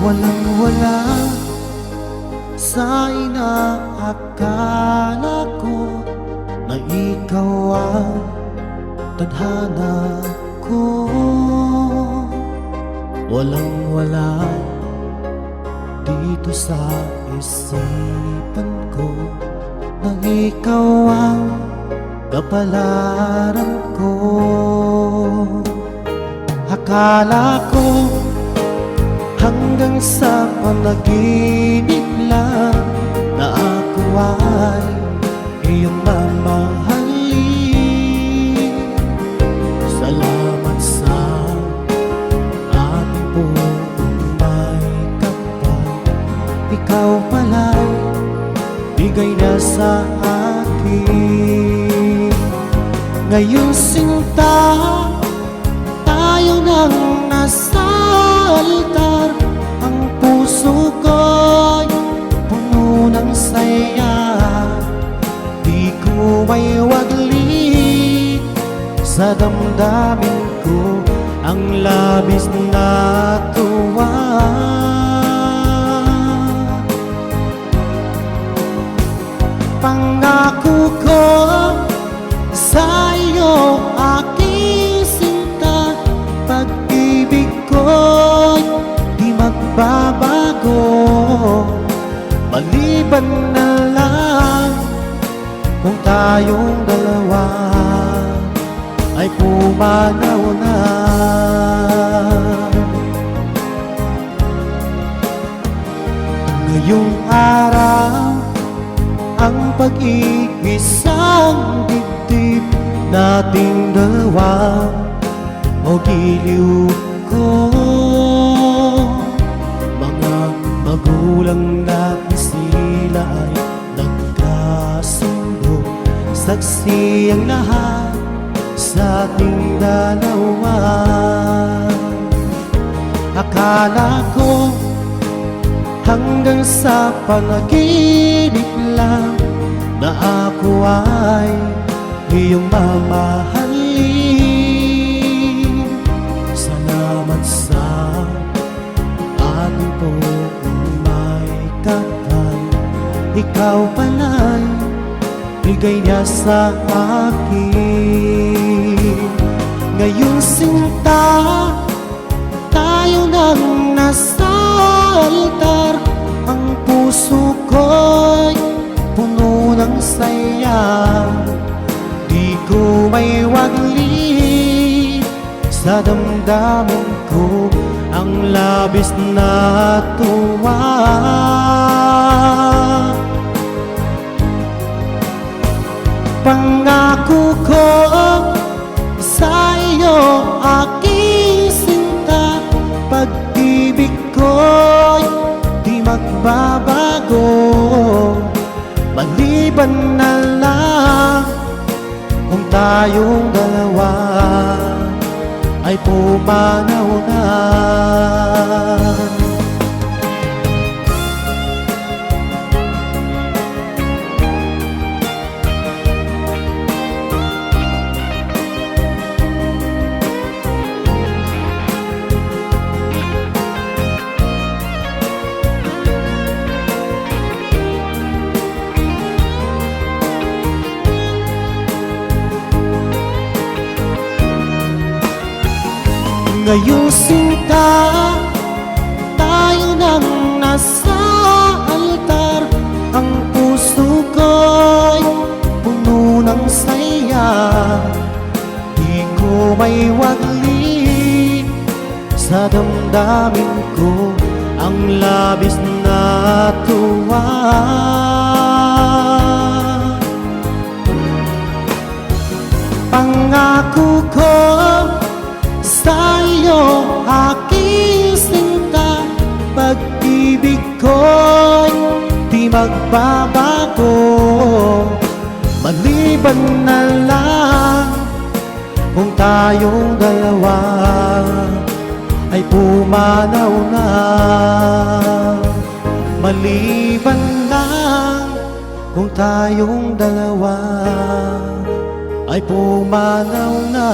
Walang-wala sa inaakala ko na ikaw ang tadhana ko. Walang-wala dito sa isipan ko na ikaw ang kapalaran ko. Akala ko hanggang sa panaginip lang na ako ay iyong mamahalin. Salamat sa ating buong may kapal. Ikaw pala'y bigay na sa akin. Ngayong sinta tayo nang nasa altar. Ang puso ko'y puno ng saya. Di ko may waglit sa damdamin ko ang labis na tuwa. Pangako ko sa iyo, aking sinta, pag-ibig ko'y di magbabago. Maliban na lang kung tayong dalawa ay pumanaw na. Ngayong araw ang pag-iisang dibdib nating dalawa o giliw ko. Mga magulang natin sila ay nagkasundo, saksi ang lahat sa ating dalawa. Akala ko hanggang sa panaginip lang na ako ay iyong mamahalin. Salamat sa ating buong may kapal. Ikaw pala'y bigay niya sa akin. Ngayong sinta tayo nang nasa altar. Ang puso ko'y puno ng saya. Di ko may waglit sa damdamin ko ang labis na tuwa. Pangako ko sa iyo, aking sinta, pag-ibig ko'y di magbabago. Maliban na lang kung tayong dalawa ay pumanaw na. Ngayong sinta tayo nang nasa altar. Ang puso ko'y puno ng saya. Di ko may waglit sa damdamin ko ang labis na tuwa. Pangako ko sa iyo, aking sinta, pag-ibig ko'y di magbabago. Maliban na lang kung tayong dalawa ay pumanaw na. Maliban lang kung tayong dalawa ay pumanaw na.